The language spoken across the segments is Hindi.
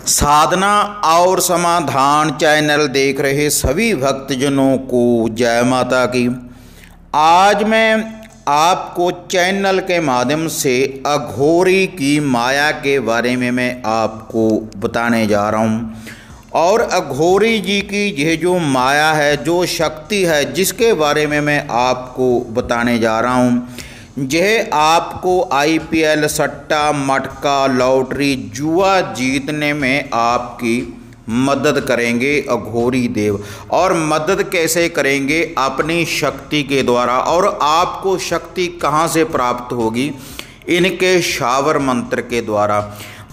साधना और समाधान चैनल देख रहे सभी भक्तजनों को जय माता की। आज मैं आपको चैनल के माध्यम से अघोरी की माया के बारे में मैं आपको बताने जा रहा हूँ। और अघोरी जी की यह जो माया है, जो शक्ति है, जिसके बारे में मैं आपको बताने जा रहा हूँ, यह आपको IPL, सट्टा, मटका, लॉटरी, जुआ जीतने में आपकी मदद करेंगे अघोरी देव। और मदद कैसे करेंगे? अपनी शक्ति के द्वारा। और आपको शक्ति कहाँ से प्राप्त होगी? इनके शावर मंत्र के द्वारा।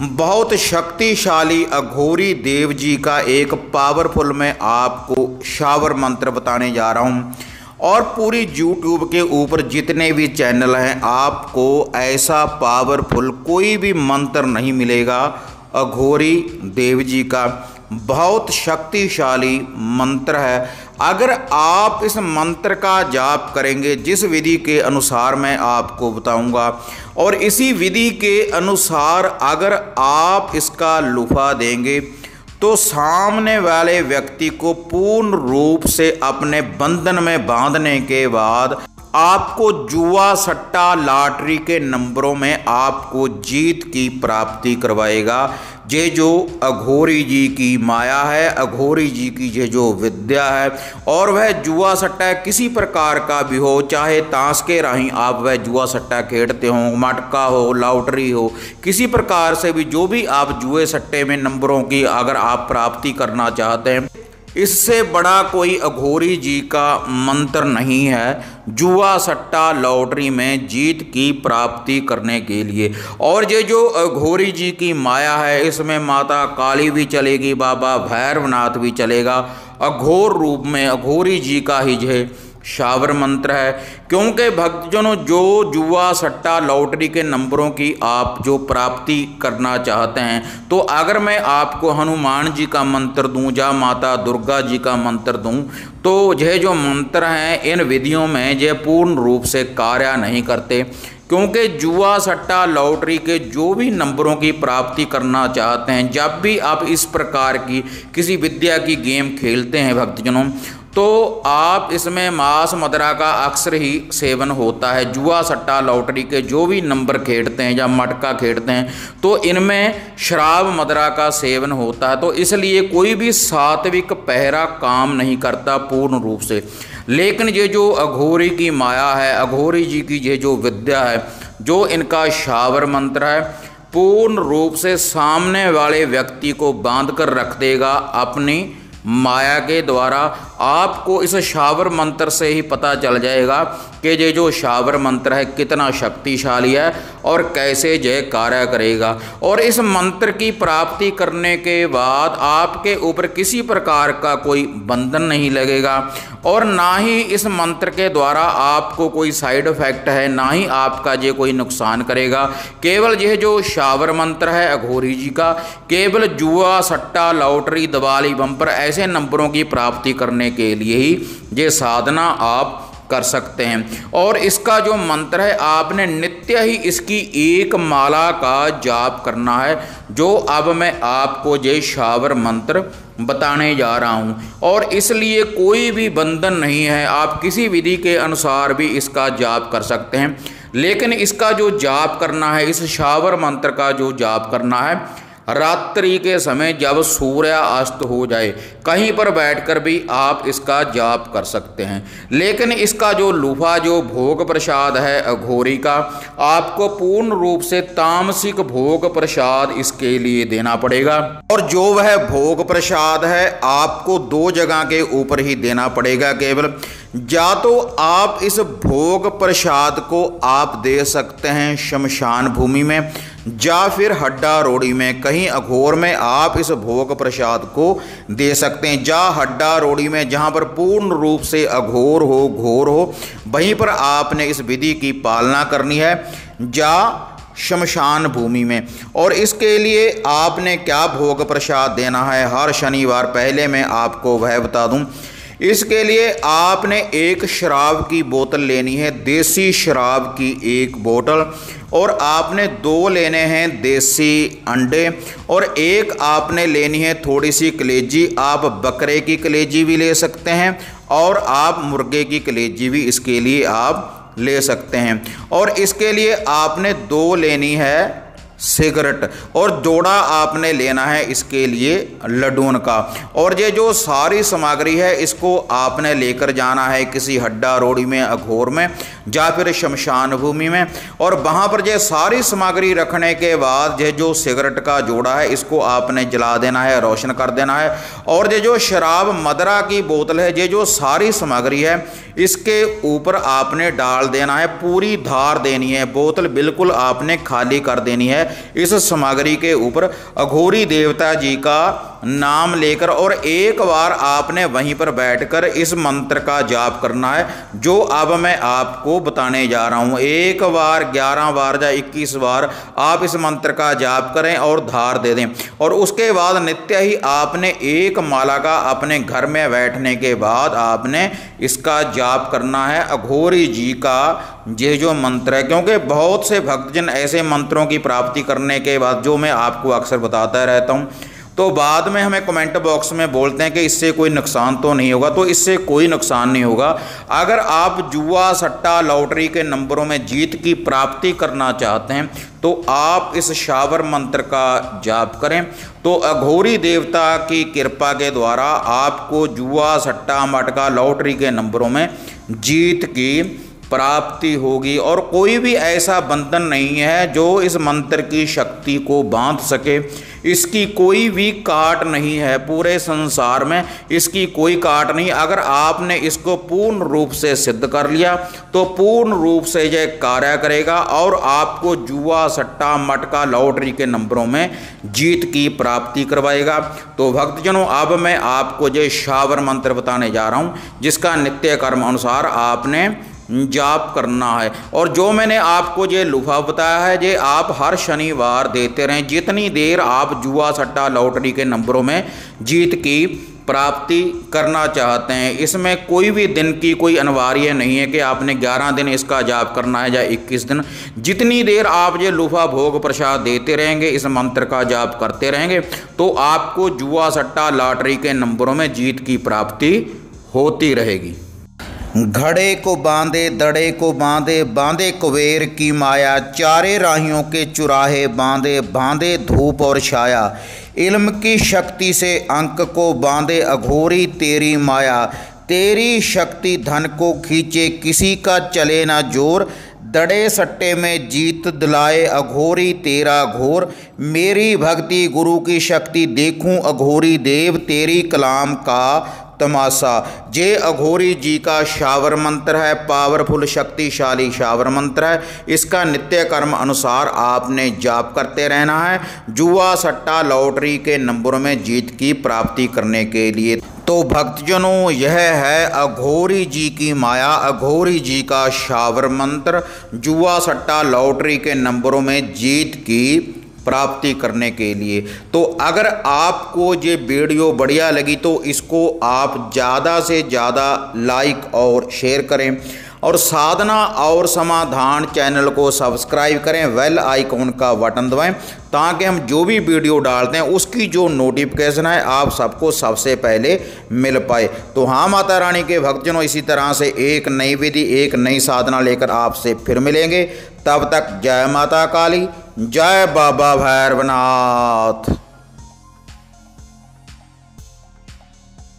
बहुत शक्तिशाली अघोरी देव जी का एक पावरफुल मैं आपको शावर मंत्र बताने जा रहा हूँ। और पूरी YouTube के ऊपर जितने भी चैनल हैं, आपको ऐसा पावरफुल कोई भी मंत्र नहीं मिलेगा अघोरी देव जी का। बहुत शक्तिशाली मंत्र है। अगर आप इस मंत्र का जाप करेंगे, जिस विधि के अनुसार मैं आपको बताऊंगा, और इसी विधि के अनुसार अगर आप इसका लुफा देंगे, तो सामने वाले व्यक्ति को पूर्ण रूप से अपने बंधन में बांधने के बाद आपको जुआ, सट्टा, लॉटरी के नंबरों में आपको जीत की प्राप्ति करवाएगा। ये जो अघोरी जी की माया है, अघोरी जी की ये जो विद्या है, और वह जुआ सट्टा किसी प्रकार का भी हो, चाहे ताश के राही आप वह जुआ सट्टा खेलते हो, मटका हो, लॉटरी हो, किसी प्रकार से भी जो भी आप जुए सट्टे में नंबरों की अगर आप प्राप्ति करना चाहते हैं, इससे बड़ा कोई अघोरी जी का मंत्र नहीं है जुआ, सट्टा, लॉटरी में जीत की प्राप्ति करने के लिए। और ये जो अघोरी जी की माया है, इसमें माता काली भी चलेगी, बाबा भैरवनाथ भी चलेगा। अघोर रूप में अघोरी जी का ही यह शावर मंत्र है। क्योंकि भक्तजनों, जो जुआ, सट्टा, लॉटरी के नंबरों की आप जो प्राप्ति करना चाहते हैं, तो अगर मैं आपको हनुमान जी का मंत्र दूं या माता दुर्गा जी का मंत्र दूं, तो यह जो मंत्र हैं, इन विधियों में यह पूर्ण रूप से कार्य नहीं करते। क्योंकि जुआ, सट्टा, लॉटरी के जो भी नंबरों की प्राप्ति करना चाहते हैं, जब भी आप इस प्रकार की किसी विद्या की गेम खेलते हैं भक्तजनों, तो आप इसमें मांस मदिरा का अक्सर ही सेवन होता है। जुआ, सट्टा, लॉटरी के जो भी नंबर खेलते हैं या मटका खेलते हैं, तो इनमें शराब, मदिरा का सेवन होता है। तो इसलिए कोई भी सात्विक पहरा काम नहीं करता पूर्ण रूप से। लेकिन ये जो अघोरी की माया है, अघोरी जी की ये जो विद्या है, जो इनका शावर मंत्र है, पूर्ण रूप से सामने वाले व्यक्ति को बांध कर रख देगा अपनी माया के द्वारा। आपको इस शावर मंत्र से ही पता चल जाएगा कि ये जो शावर मंत्र है कितना शक्तिशाली है और कैसे यह कार्य करेगा। और इस मंत्र की प्राप्ति करने के बाद आपके ऊपर किसी प्रकार का कोई बंधन नहीं लगेगा, और ना ही इस मंत्र के द्वारा आपको कोई साइड इफेक्ट है, ना ही आपका ये कोई नुकसान करेगा। केवल यह जो शावर मंत्र है अघोरी जी का, केवल जुआ, सट्टा, लॉटरी, दिवाली, बम्पर ऐसे नंबरों की प्राप्ति करने के लिए ही ये साधना आप कर सकते हैं। और इसका जो मंत्र है, आपने नित्य ही इसकी एक माला का जाप करना है, जो अब मैं आपको ये शावर मंत्र बताने जा रहा हूं। और इसलिए कोई भी बंधन नहीं है, आप किसी विधि के अनुसार भी इसका जाप कर सकते हैं। लेकिन इसका जो जाप करना है, इस शावर मंत्र का जो जाप करना है, रात्रि के समय जब सूर्य अस्त हो जाए, कहीं पर बैठकर भी आप इसका जाप कर सकते हैं। लेकिन इसका जो लुफा, जो भोग प्रसाद है अघोरी का, आपको पूर्ण रूप से तामसिक भोग प्रसाद इसके लिए देना पड़ेगा। और जो वह भोग प्रसाद है, आपको 2 जगह के ऊपर ही देना पड़ेगा केवल। या तो आप इस भोग प्रसाद को आप दे सकते हैं शमशान भूमि में, या फिर हड्डा रोड़ी में, कहीं अघोर में आप इस भोग प्रसाद को दे सकते हैं। या हड्डा रोड़ी में, जहां पर पूर्ण रूप से अघोर हो, घोर हो, वहीं पर आपने इस विधि की पालना करनी है, या शमशान भूमि में। और इसके लिए आपने क्या भोग प्रसाद देना है हर शनिवार, पहले मैं आपको वह बता दूं। इसके लिए आपने एक शराब की बोतल लेनी है, देसी शराब की एक बोतल, और आपने 2 लेने हैं देसी अंडे, और एक आपने लेनी है थोड़ी सी कलेजी। आप बकरे की कलेजी भी ले सकते हैं और आप मुर्गे की कलेजी भी इसके लिए आप ले सकते हैं। और इसके लिए आपने 2 लेनी है सिगरेट, और जोड़ा आपने लेना है इसके लिए लड्डून का। और ये जो सारी सामग्री है इसको आपने लेकर जाना है किसी हड्डा रोड़ी में, अघोर में, या फिर शमशान भूमि में। और वहाँ पर ये सारी सामग्री रखने के बाद ये जो सिगरेट का जोड़ा है इसको आपने जला देना है, रोशन कर देना है। और ये जो शराब मदरा की बोतल है, ये जो सारी सामग्री है इसके ऊपर आपने डाल देना है, पूरी धार देनी है, बोतल बिल्कुल आपने खाली कर देनी है। इस सामग्री के ऊपर अघोरी देवता जी का नाम लेकर, और एक बार आपने वहीं पर बैठकर इस मंत्र का जाप करना है जो अब मैं आपको बताने जा रहा हूं। 1 बार, 11 बार या 21 बार आप इस मंत्र का जाप करें और धार दे दें। और उसके बाद नित्य ही आपने एक माला का अपने घर में बैठने के बाद आपने इसका जाप करना है, अघोरी जी का ये जो मंत्र है। क्योंकि बहुत से भक्तजन ऐसे मंत्रों की प्राप्ति करने के बाद, जो मैं आपको अक्सर बताता रहता हूँ, तो बाद में हमें कमेंट बॉक्स में बोलते हैं कि इससे कोई नुकसान तो नहीं होगा। तो इससे कोई नुकसान नहीं होगा। अगर आप जुआ, सट्टा, लॉटरी के नंबरों में जीत की प्राप्ति करना चाहते हैं तो आप इस शावर मंत्र का जाप करें, तो अघोरी देवता की कृपा के द्वारा आपको जुआ, सट्टा, मटका, लॉटरी के नंबरों में जीत की प्राप्ति होगी। और कोई भी ऐसा बंधन नहीं है जो इस मंत्र की शक्ति को बांध सके। इसकी कोई भी काट नहीं है, पूरे संसार में इसकी कोई काट नहीं। अगर आपने इसको पूर्ण रूप से सिद्ध कर लिया तो पूर्ण रूप से यह कार्य करेगा और आपको जुआ, सट्टा, मटका, लॉटरी के नंबरों में जीत की प्राप्ति करवाएगा। तो भक्तजनों, अब मैं आपको यह शावर मंत्र बताने जा रहा हूँ जिसका नित्य कर्म अनुसार आपने जाप करना है। और जो मैंने आपको ये लुफा बताया है ये आप हर शनिवार देते रहें। जितनी देर आप जुआ, सट्टा, लॉटरी के नंबरों में जीत की प्राप्ति करना चाहते हैं, इसमें कोई भी दिन की कोई अनिवार्य नहीं है कि आपने 11 दिन इसका जाप करना है या 21 दिन। जितनी देर आप ये लुफा भोग प्रसाद देते रहेंगे, इस मंत्र का जाप करते रहेंगे, तो आपको जुआ, सट्टा, लॉटरी के नंबरों में जीत की प्राप्ति होती रहेगी। घड़े को बांधे, दड़े को बांधे, बांधे कुबेर की माया, चारे राहियों के चुराहे बांधे, बांधे धूप और छाया, इल्म की शक्ति से अंक को बांधे, अघोरी तेरी माया, तेरी शक्ति धन को खींचे, किसी का चले ना जोर, दड़े सट्टे में जीत दिलाए, अघोरी तेरा घोर, मेरी भक्ति गुरु की शक्ति देखूं, अघोरी देव तेरी कलाम का तमाशा। जे अघोरी जी का शावर मंत्र है, पावरफुल शक्तिशाली शावर मंत्र है। इसका नित्य कर्म अनुसार आपने जाप करते रहना है जुआ, सट्टा, लॉटरी के नंबरों में जीत की प्राप्ति करने के लिए। तो भक्तजनों, यह है अघोरी जी की माया, अघोरी जी का शावर मंत्र, जुआ, सट्टा, लॉटरी के नंबरों में जीत की प्राप्ति करने के लिए। तो अगर आपको ये वीडियो बढ़िया लगी तो इसको आप ज़्यादा से ज़्यादा लाइक और शेयर करें, और साधना और समाधान चैनल को सब्सक्राइब करें, बेल आइकॉन का बटन दबाएं ताकि हम जो भी वीडियो डालते हैं उसकी जो नोटिफिकेशन है आप सबको सबसे पहले मिल पाए। तो हाँ माता रानी के भक्तजनों, इसी तरह से एक नई विधि, एक नई साधना लेकर आपसे फिर मिलेंगे। तब तक जय माता काली, जय बाबा भैरवनाथ।